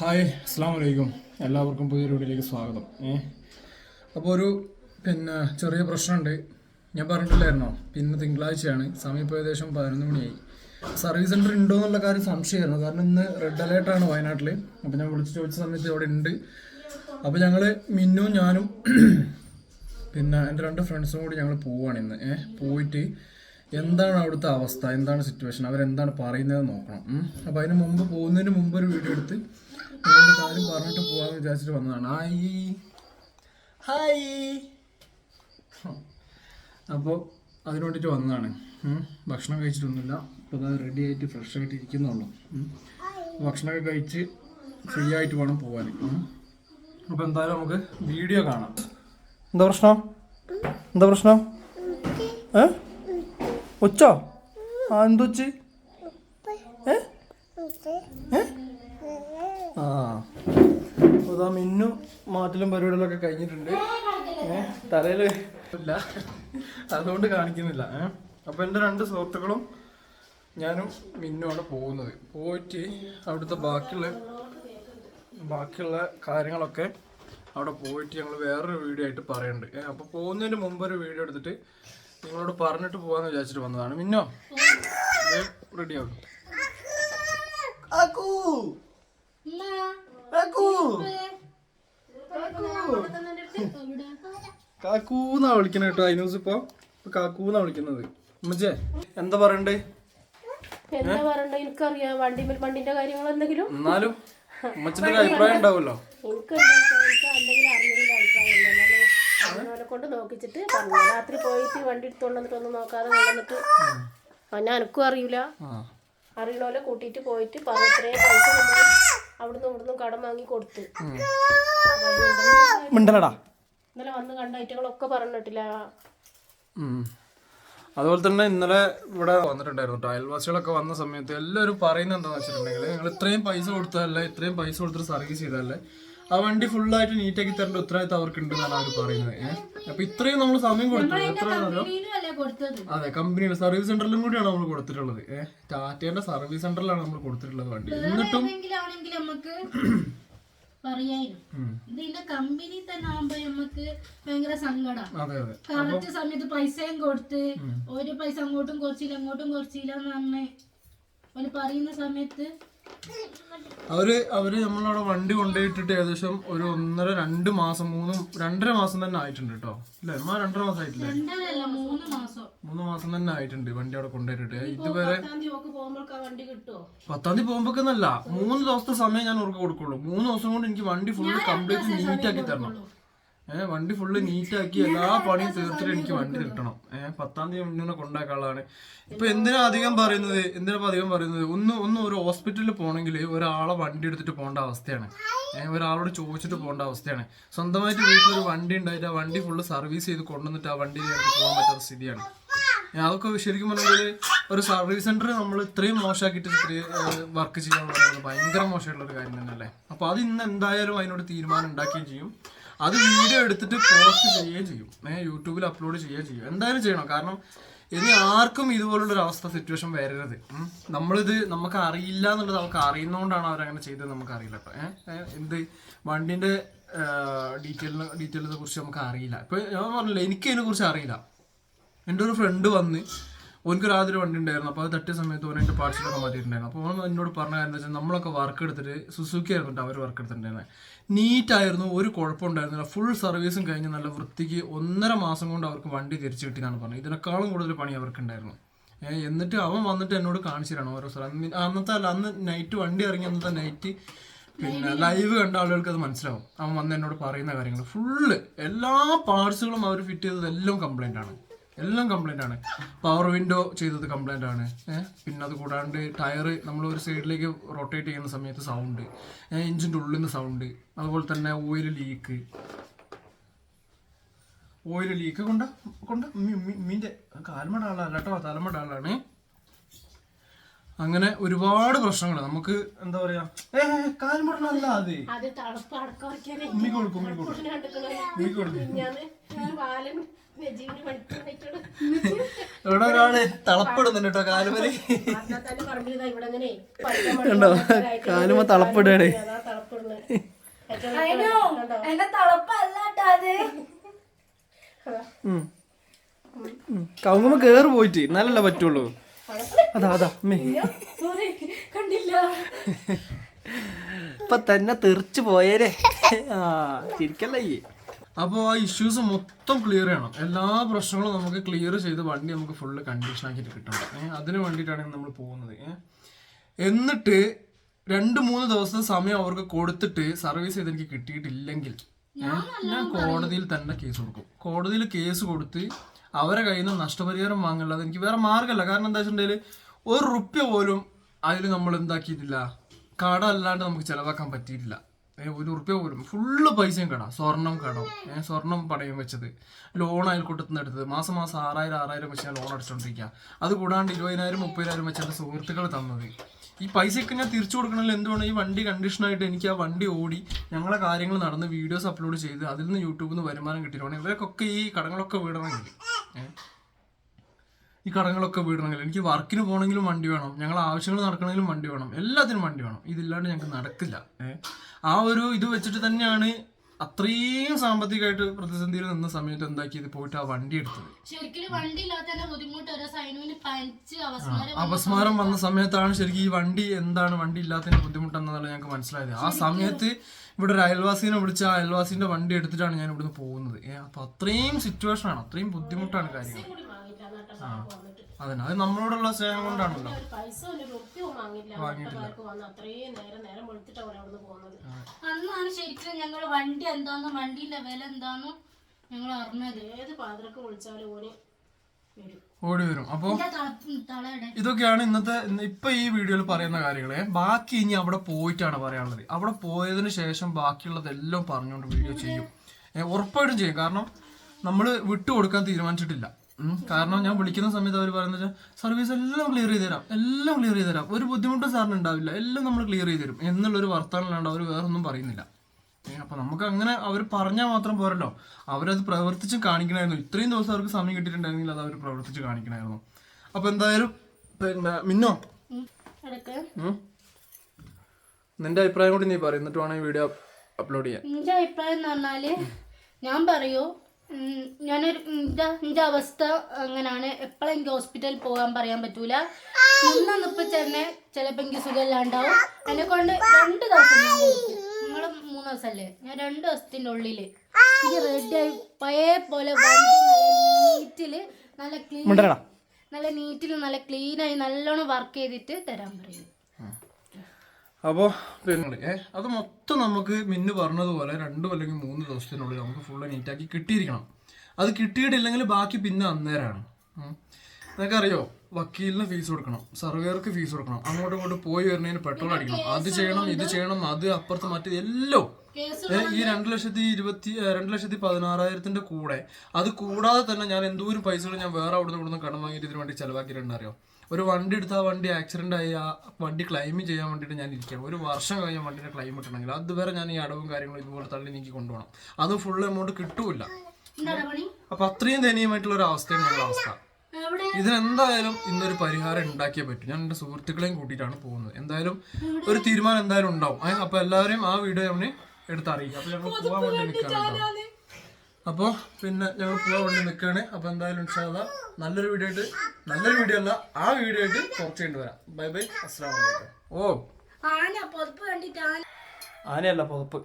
Hi അസ്സാം വലൈക്കും എല്ലാവർക്കും പുതിയൊരു വീഡിയോയിലേക്ക് സ്വാഗതം. അപ്പോൾ ഒരു ചെറിയ പ്രശ്നമുണ്ട്. ഞാൻ പറഞ്ഞിട്ടില്ലായിരുന്നോ, പിന്നെ തിങ്കളാഴ്ചയാണ്, സമയം ഇപ്പോൾ ഏകദേശം 11 മണിയായി. സർവീസ് സെൻറ്റർ ഉണ്ടോ എന്നുള്ള കാര്യം സംശയമായിരുന്നു, കാരണം ഇന്ന് റെഡ് അലേർട്ടാണ് വയനാട്ടിൽ. അപ്പോൾ ഞാൻ വിളിച്ച് ചോദിച്ച സമയത്ത് അവിടെ ഉണ്ട്. അപ്പോൾ ഞങ്ങൾ മിന്നും ഞാനും പിന്നെ എൻ്റെ 2 ഫ്രണ്ട്സും കൂടി ഞങ്ങൾ പോവുകയാണ് ഇന്ന്. പോയിട്ട് എന്താണ് അവിടുത്തെ അവസ്ഥ, എന്താണ് സിറ്റുവേഷൻ, അവരെന്താണ് പറയുന്നത് നോക്കണം. അപ്പോൾ അതിന് മുമ്പ് പോകുന്നതിന് മുമ്പ് ഒരു വീഡിയോ എടുത്ത് നിങ്ങളുടെ കാര്യം പറഞ്ഞിട്ട് പോകാമെന്ന് വിചാരിച്ചിട്ട് വന്നതാണ്. ഹായ്. അപ്പോൾ അതിന് വേണ്ടിയിട്ട് വന്നതാണ്. ഭക്ഷണം കഴിച്ചിട്ടൊന്നുമില്ല. ഇപ്പോൾ അത് റെഡി ആയിട്ട് ഫ്രഷ് ആയിട്ട് ഇരിക്കുന്നുള്ളൂ. ഭക്ഷണമൊക്കെ കഴിച്ച് ഫ്രീ ആയിട്ട് വേണം പോകാൻ. അപ്പോൾ എന്തായാലും നമുക്ക് വീഡിയോ കാണാം. എന്താ പ്രശ്നം ഉച്ചോ? എന്തുച്ച്? അതാ മിന്നു മാറ്റലും പരിപാടികളൊക്കെ കഴിഞ്ഞിട്ടുണ്ട്. തലയിൽ ഇല്ല, അതുകൊണ്ട് കാണിക്കുന്നില്ല. അപ്പോൾ എൻ്റെ 2 സുഹൃത്തുക്കളും ഞാനും മിന്നുമാണ് പോകുന്നത്. പോയിട്ട് അവിടുത്തെ ബാക്കിയുള്ള കാര്യങ്ങളൊക്കെ അവിടെ പോയിട്ട് ഞങ്ങൾ വേറൊരു വീഡിയോ ആയിട്ട് പറയുന്നുണ്ട്. അപ്പോൾ പോകുന്നതിന് മുമ്പ് ഒരു വീഡിയോ എടുത്തിട്ട് നിങ്ങളോട് പറഞ്ഞിട്ട് പോകാമെന്ന് വിചാരിച്ചിട്ട് വന്നതാണ്. മിന്നോ റെഡിയാവും. കാക്കൂന്നാ വിളിക്കണ കേട്ടോ. അതിനൂസ് ഇപ്പൊ കാക്കൂന്നാ വിളിക്കുന്നത്. ഉമ്മച്ചേ എന്താ പറയണ്ടേ? എനിക്കറിയാം വണ്ടിന്റെ കാര്യങ്ങൾ എന്തെങ്കിലും. എന്നാലും ഉമ്മച്ചിന്റെ ഒരു അഭിപ്രായം ഉണ്ടാവുമല്ലോ. അവനെ കൊണ്ട് നോക്കിച്ചിട്ട് പറഞ്ഞു. രാത്രി പോയിട്ട് വണ്ടി എടുത്തോണ്ട് വന്നിട്ട് ഒന്നും നോക്കാതെ കൊണ്ടുവന്നിട്ട് ഞാൻ എനിക്കും അറിയില്ല. അറിയണോലെ കൂട്ടിയിട്ട് പോയിട്ട് പറഞ്ഞു ഇത്രയും പൈസ അവിടുന്ന് ഇവിടുന്ന് കടം വാങ്ങി കൊടുത്ത്. ഇന്നലെ വന്ന് കണ്ട ഐറ്റങ്ങളൊക്കെ പറഞ്ഞിട്ടില്ല. അതുപോലെ തന്നെ ഇന്നലെ ഇവിടെ വന്നിട്ടുണ്ടായിരുന്നു. അയൽവാസികളൊക്കെ വന്ന സമയത്ത് എല്ലാവരും പറയുന്നത് എന്താണെന്ന് വെച്ചിട്ടുണ്ടെങ്കിൽ, നിങ്ങൾ ഇത്രയും പൈസ കൊടുത്തതല്ലേ, ഇത്രയും പൈസ കൊടുത്തിട്ട് സർവീസ് ചെയ്തതല്ലേ, ആ വണ്ടി ഫുള്ളായിട്ട് നീറ്റാക്കി തരേണ്ട ഉത്തരവാദിത്തം അവർക്ക് ഉണ്ടെന്നാണ് അവർ പറയുന്നത്. അപ്പൊ ഇത്രയും നമ്മൾ സമയം കൊടുത്തത് എത്രയാണല്ലോ. അതെ, കമ്പനിയുടെ സർവീസ് സെന്ററിലും കൂടിയാണ് നമ്മൾ കൊടുത്തിട്ടുള്ളത്. ടാറ്റയുടെ സർവീസ് സെന്ററിലാണ് നമ്മൾ കൊടുത്തിട്ടുള്ളത് വണ്ടി. എന്നിട്ടും ഇതിന്റെ കമ്പനി തന്നെ ആകുമ്പോ നമുക്ക് ഭയങ്കര സങ്കടം. കറക്റ്റ് സമയത്ത് പൈസയും കൊടുത്ത് ഒരു പൈസ അങ്ങോട്ടും കുറച്ചില്ല ഇങ്ങോട്ടും കുറച്ചില്ല എന്ന് പറഞ്ഞ് അവര് പറയുന്ന സമയത്ത് അവര് നമ്മളവിടെ വണ്ടി കൊണ്ടുപോയിട്ടിട്ട് ഏകദേശം ഒരു 1.5-2 മാസം 2.5 മാസം തന്നെ ആയിട്ടുണ്ട് കേട്ടോ. അല്ലേ, 2.5 മാസം ആയിട്ടില്ലേ? 3 മാസം തന്നെ ആയിട്ടുണ്ട് വണ്ടി അവിടെ കൊണ്ടുപോയിട്ടിട്ട്. ഇതുവരെ 10-ാം തീയതി പോകുമ്പോന്നല്ല, 3 ദിവസത്തെ സമയം ഞാൻ അവർക്ക് കൊടുക്കുള്ളൂ. 3 ദിവസം കൊണ്ട് എനിക്ക് വണ്ടി ഫുള്ള് കംപ്ലീറ്റ് നീറ്റാക്കി തരണം. വണ്ടി ഫുള്ള് നീറ്റാക്കി എല്ലാ പണിയും തീർത്തിട്ട് എനിക്ക് വണ്ടി കിട്ടണം. 10-ാം തീയതി മുന്നേ കൊണ്ടാക്കാനുള്ളതാണ്. ഇപ്പൊ എന്തിനാ അധികം പറയുന്നത്, ഒന്ന് ഒരു ഹോസ്പിറ്റലിൽ പോകണമെങ്കിൽ ഒരാളെ വണ്ടി എടുത്തിട്ട് പോകേണ്ട അവസ്ഥയാണ്. ഒരാളോട് ചോദിച്ചിട്ട് പോകേണ്ട അവസ്ഥയാണ്. സ്വന്തമായിട്ട് വീട്ടിലൊരു വണ്ടി ഉണ്ടായിട്ട് ആ വണ്ടി ഫുള്ള് സർവീസ് ചെയ്ത് കൊണ്ടുവന്നിട്ട് ആ വണ്ടി പോകാൻ പറ്റാത്ത സ്ഥിതിയാണ്. അതൊക്കെ ശരിക്കും പറഞ്ഞാൽ ഒരു സർവീസ് സെന്റർ നമ്മൾ ഇത്രയും മോശമാക്കിയിട്ട് വർക്ക് ചെയ്യാൻ പറയുന്നത് ഭയങ്കര മോശമായിട്ടുള്ള ഒരു കാര്യം തന്നെ അല്ലേ. അപ്പൊ അത് ഇന്ന് എന്തായാലും അതിനോട് തീരുമാനം ഉണ്ടാക്കുകയും ചെയ്യും. അത് വീഡിയോ എടുത്തിട്ട് പോസ്റ്റ് ചെയ്യുകയും ചെയ്യും. യൂട്യൂബിൽ അപ്ലോഡ് ചെയ്യുകയും ചെയ്യും. എന്തായാലും ചെയ്യണം. കാരണം ഇനി ആർക്കും ഇതുപോലുള്ളൊരു അവസ്ഥ സിറ്റുവേഷൻ വരരുത്. നമുക്ക് അറിയില്ല എന്നുള്ളത് അവർക്ക് അറിയുന്നതുകൊണ്ടാണ് അവരങ്ങനെ ചെയ്തത്. നമുക്ക് അറിയില്ല കേട്ടോ. എന്ത് വണ്ടിന്റെ ഡീറ്റെയിലിനെ കുറിച്ച് നമുക്ക് അറിയില്ല. ഇപ്പൊ ഞാൻ പറഞ്ഞില്ല, എനിക്ക് അതിനെ കുറിച്ച് അറിയില്ല. എൻ്റെ ഒരു ഫ്രണ്ട് വന്ന് ഓനക്കൊരു ആദ്യം വണ്ടി ഉണ്ടായിരുന്നു. അപ്പോൾ അത് തട്ടിയ സമയത്ത് ഓൻ എൻ്റെ പാർട്സിലൊക്കെ മാറ്റിയിട്ടുണ്ടായിരുന്നു. അപ്പോൾ ഓൻ എന്നോട് പറഞ്ഞ കാര്യം എന്താ വെച്ചാൽ, നമ്മളൊക്കെ വർക്ക് എടുത്തിട്ട് സുസുക്കി ആയിരുന്നു അവർ വർക്ക് എടുത്തിട്ടുണ്ടായിരുന്നത്. നീറ്റായിരുന്നു, ഒരു കുഴപ്പമുണ്ടായിരുന്നില്ല. ഫുൾ സർവീസും കഴിഞ്ഞ് നല്ല വൃത്തിക്ക് 1.5 മാസം കൊണ്ട് അവർക്ക് വണ്ടി തിരിച്ചു കിട്ടിയെന്നാണ് പറഞ്ഞത്. ഇതിനേക്കാളും കൂടുതൽ പണി അവർക്കുണ്ടായിരുന്നു. എന്നിട്ട് അവൻ വന്നിട്ട് എന്നോട് കാണിച്ചു തരണം ഓരോ സ്ഥലം. അന്ന് നൈറ്റ് വണ്ടി ഇറങ്ങി അന്നത്തെ നൈറ്റ് ലൈവ് കണ്ട ആളുകൾക്ക് അത് മനസ്സിലാവും. അവൻ വന്ന് എന്നോട് പറയുന്ന കാര്യങ്ങൾ ഫുള്ള് എല്ലാ പാർട്സുകളും അവർ ഫിറ്റ് ചെയ്തത് എല്ലാം കംപ്ലൈൻ്റ് ആണ്. പവർ വിൻഡോ ചെയ്തത് കംപ്ലൈൻ്റ് ആണ്. പിന്നെ അത് കൂടാണ്ട് ടയർ നമ്മൾ ഒരു സൈഡിലേക്ക് റൊട്ടേറ്റ് ചെയ്യുന്ന സമയത്ത് സൗണ്ട്, എഞ്ചിൻ്റെ ഉള്ളിൽ നിന്ന് സൗണ്ട്, അതുപോലെ തന്നെ ഓയിൽ ലീക്ക് കൊണ്ട് മീൻ്റെ കാൽമടാളല്ല കേട്ടോ, തലമടാളാണ്. അങ്ങനെ ഒരുപാട് പ്രശ്നങ്ങൾ നമുക്ക് എന്താ പറയാ. കാൽമടല്ല, അത് ഇവിടെ ഒരാള് തളപ്പെടുന്നുണ്ട് കേട്ടോ. കാലുമ തളപ്പെടുകയാണ്. എന്റെ തളപ്പല്ലാട്ടോ അത്. കവുങ്ങുമ്പോ കേറി പോയിട്ട് എന്നാലല്ലേ പറ്റുള്ളൂ. അതാ അമ്മേ സോറി കണ്ടില്ല. ഇപ്പൊ തന്നെ തെറിച്ചു പോയേരെ. ശരിക്കല്ലേ. അപ്പോൾ ആ ഇഷ്യൂസ് മൊത്തം ക്ലിയർ ചെയ്യണം. എല്ലാ പ്രശ്നങ്ങളും നമുക്ക് ക്ലിയർ ചെയ്ത് വണ്ടി നമുക്ക് ഫുള്ള് കണ്ടീഷൻ ആക്കിയിട്ട് കിട്ടണം. അതിന് വേണ്ടിയിട്ടാണ് നമ്മൾ പോകുന്നത്. എന്നിട്ട് 2-3 ദിവസത്തെ സമയം അവർക്ക് കൊടുത്തിട്ട് സർവീസ് ചെയ്ത് എനിക്ക് കിട്ടിയിട്ടില്ലെങ്കിൽ ഞാൻ കോടതിയിൽ തന്നെ കേസ് കൊടുക്കും. കോടതിയിൽ കേസ് കൊടുത്ത് അവരെ കയ്യിൽ നിന്ന് നഷ്ടപരിഹാരം വാങ്ങുള്ളത് എനിക്ക് വേറെ മാർഗമല്ല. കാരണം എന്താ വെച്ചിട്ടുണ്ടെങ്കിൽ ₹1 പോലും അതിൽ നമ്മൾ എന്താക്കിയിട്ടില്ല, കട അല്ലാണ്ട് നമുക്ക് ചിലവാക്കാൻ പറ്റിയിട്ടില്ല. ₹1 പോലും ഫുള്ള് പൈസയും കട, സ്വർണം കടം, സ്വർണം പണയം വെച്ചത്, ലോൺ അയൽക്കൂട്ടത്തിൽ നിന്ന് എടുത്തത്, മാസം 6000 വെച്ച് ഞാൻ ലോൺ അടിച്ചോണ്ടിരിക്കുക. അത് കൂടാണ്ട് 20,000 30,000 വെച്ച് എൻ്റെ സുഹൃത്തുക്കൾ തന്നത്. ഈ പൈസയൊക്കെ ഞാൻ തിരിച്ചു കൊടുക്കണമെങ്കിൽ എന്തുകൊണ്ട് ഈ വണ്ടി കണ്ടീഷനായിട്ട് എനിക്ക് ആ വണ്ടി ഓടി ഞങ്ങളെ കാര്യങ്ങൾ നടന്ന് വീഡിയോസ് അപ്ലോഡ് ചെയ്ത് അതിൽ നിന്ന് യൂട്യൂബിൽ നിന്ന് വരുമാനം കിട്ടിയിട്ടുണ്ടെങ്കിൽ ഇവർക്കൊക്കെ ഈ കടങ്ങളൊക്കെ വീടണമെങ്കിൽ എനിക്ക് വർക്കിന് പോകണമെങ്കിലും വണ്ടി വേണം, ഞങ്ങൾ ആവശ്യങ്ങൾ നടക്കണമെങ്കിലും വണ്ടി വേണം, എല്ലാത്തിനും വണ്ടി വേണം. ഇതില്ലാണ്ട് ഞങ്ങൾക്ക് നടക്കില്ല. ആ ഒരു ഇത് വെച്ചിട്ട് തന്നെയാണ് അത്രയും സാമ്പത്തികമായിട്ട് പ്രതിസന്ധിയിൽ നിന്ന സമയത്ത് എന്താക്കിയത് പോയിട്ട് ആ വണ്ടി എടുത്തത്. അപസ്മാരം വന്ന സമയത്താണ് ശരിക്കും ഈ വണ്ടി എന്താണ്, വണ്ടി ഇല്ലാത്തതിന്റെ ബുദ്ധിമുട്ടെന്നതാണ് ഞങ്ങൾക്ക് മനസ്സിലായത്. ആ സമയത്ത് ഇവിടെ ഒരു അയൽവാസിനെ വിളിച്ച് ആ അയൽവാസിന്റെ വണ്ടി എടുത്തിട്ടാണ് ഞാൻ ഇവിടുന്ന് പോകുന്നത്. അപ്പൊ അത്രയും സിറ്റുവേഷൻ ആണ്, അത്രയും ബുദ്ധിമുട്ടാണ് കാര്യങ്ങൾ. അതന്നെ, അത് നമ്മളോടുള്ള സ്നേഹം കൊണ്ടാണല്ലോ. വാങ്ങിയിട്ടില്ല. അന്നാണ് ശരിക്കും ഞങ്ങൾ വണ്ടി എന്താന്ന്, വണ്ടിന്റെ വില എന്താന്ന് ഞങ്ങൾ അറിഞ്ഞത്. ഏത് പാതിരക്ക് വിളിച്ചാലും ഓടി വരും. അപ്പൊ ഇതൊക്കെയാണ് ഇന്നത്തെ ഇപ്പൊ ഈ വീഡിയോയിൽ പറയുന്ന കാര്യങ്ങള്. ബാക്കി ഇനി അവിടെ പോയിട്ടാണ് പറയാനുള്ളത്. അവിടെ പോയതിനു ശേഷം ബാക്കിയുള്ളതെല്ലാം പറഞ്ഞുകൊണ്ട് വീഡിയോ ചെയ്യും, ഉറപ്പായിട്ടും ചെയ്യും. കാരണം നമ്മൾ വിട്ടുകൊടുക്കാൻ തീരുമാനിച്ചിട്ടില്ല. കാരണം ഞാൻ വിളിക്കുന്ന സമയത്ത് അവർ പറയുന്നത് സർവീസ് എല്ലാം ക്ലിയർ ചെയ്ത് തരാം, ഒരു ബുദ്ധിമുട്ടും സാറിന് ഉണ്ടാവില്ല, എല്ലാം നമ്മൾ ക്ലിയർ ചെയ്ത് തരും എന്നുള്ളൊരു വർത്തമാനമല്ലാണ്ട് അവർ വേറൊന്നും പറയുന്നില്ല. അപ്പൊ നമുക്ക് അങ്ങനെ അവർ പറഞ്ഞാൽ മാത്രം പോരല്ലോ, അവരത് പ്രവർത്തിച്ച് കാണിക്കണമായിരുന്നു. ഇത്രയും ദിവസം അവർക്ക് സമയം കിട്ടിയിട്ടുണ്ടായിരുന്നെങ്കിൽ അത് അവർ പ്രവർത്തിച്ച് കാണിക്കണമായിരുന്നു. അപ്പൊ എന്തായാലും പിന്നെ മിന്നോ, നിന്റെ അഭിപ്രായം കൂടി നീ പറയും, എന്നിട്ട് വേണം ഈ വീഡിയോ അപ്ലോഡ് ചെയ്യാൻ. എന്റെ അഭിപ്രായം എന്ന് പറഞ്ഞാല് ഞാൻ പറയൂ, എന്റെ അവസ്ഥ അങ്ങനാണ്. എപ്പോഴും എനിക്ക് ഹോസ്പിറ്റലിൽ പോകാൻ പറയാൻ പറ്റൂല. മുന്നിപ്പോ തന്നെ ചിലപ്പോ എനിക്ക് സുഖമില്ലാണ്ടാവും. എന്നെ കൊണ്ട് 2 ദിവസം ഞാൻ കൊടുക്കും. നിങ്ങള് 3 ദിവസമല്ലേ, ഞാൻ 2 ദിവസത്തിന്റെ ഉള്ളില് എനിക്ക് റെഡിയായി പഴയ പോലെ വണ്ടി നല്ല നീറ്റില് നല്ല ക്ലീനായി നല്ലോണം വർക്ക് ചെയ്തിട്ട് തരാൻ പറയും. അപ്പോൾ പിന്നെ അത് മൊത്തം നമുക്ക് മിന്നു പറഞ്ഞതുപോലെ 2 അല്ലെങ്കിൽ 3 ദിവസത്തിനുള്ളിൽ നമുക്ക് ഫുള്ള് നീറ്റാക്കി കിട്ടിയിരിക്കണം. അത് കിട്ടിയിട്ടില്ലെങ്കിൽ ബാക്കി പിന്നെ അന്നേരമാണ്. നിനക്കറിയോ, വക്കീലിന് ഫീസ് കൊടുക്കണം, സർവേർക്ക് ഫീസ് കൊടുക്കണം, അങ്ങോട്ടും ഇങ്ങോട്ടും പോയി വരുന്നതിന് പെട്രോൾ അടിക്കണം, അത് ചെയ്യണം ഇത് ചെയ്യണം, അത് അപ്പുറത്ത് മറ്റേ എല്ലാം. ഈ 2,16,000 കൂടെ അത് കൂടാതെ തന്നെ ഞാൻ എന്തോരം പൈസകൾ ഞാൻ വേറെ അവിടുന്ന് കടം വാങ്ങിയിട്ട് ഇതിന് വേണ്ടി ചെലവാക്കിയിട്ടുണ്ടറിയോ. ഒരു വണ്ടി എടുത്ത് ആ വണ്ടി ആക്സിഡന്റ് ആയി ആ വണ്ടി ക്ലെയിം ചെയ്യാൻ വേണ്ടിയിട്ട് ഞാൻ ഇരിക്കണം. 1 വർഷം കഴിഞ്ഞ വണ്ടിയുടെ ക്ലെയിം കിട്ടണമെങ്കിൽ അതുവരെ ഞാൻ ഈ അടവും കാര്യങ്ങളും ഇതുപോലെ തള്ളി നീക്കി കൊണ്ടുപോകണം. അത് ഫുൾ എമൗണ്ട് കിട്ടൂല. അപ്പൊ അത്രയും ദയനീയമായിട്ടുള്ള ഒരു അവസ്ഥയാണ് ഞങ്ങളുടെ അവസ്ഥ. ഇതിനെന്തായാലും ഇന്നൊരു പരിഹാരം ഉണ്ടാക്കിയേ പറ്റും. ഞാൻ എൻ്റെ സുഹൃത്തുക്കളെയും കൂട്ടിയിട്ടാണ് പോകുന്നത്. എന്തായാലും ഒരു തീരുമാനം എന്തായാലും ഉണ്ടാവും. അപ്പൊ എല്ലാവരും ആ വീഡിയോ നമ്മൾ എടുത്തറിയിക്കാം. അപ്പൊ ഞങ്ങൾ പോവാൻ വേണ്ടി നിൽക്കുകയാണ്. അപ്പോൾ പിന്നെ ഞങ്ങൾ പോവാൻ വേണ്ടി നിൽക്കുകയാണ്. അപ്പൊ എന്തായാലും ഇൻഷാല്ലാ നല്ലൊരു വീഡിയോ അല്ല, ആ വീഡിയോ ആയിട്ട് കുറച്ച് കഴിഞ്ഞ് വരാം. ബൈ ബൈ, അസ്സലാമു അലൈക്കും. ഓ ആനയല്ല പുതപ്പ്.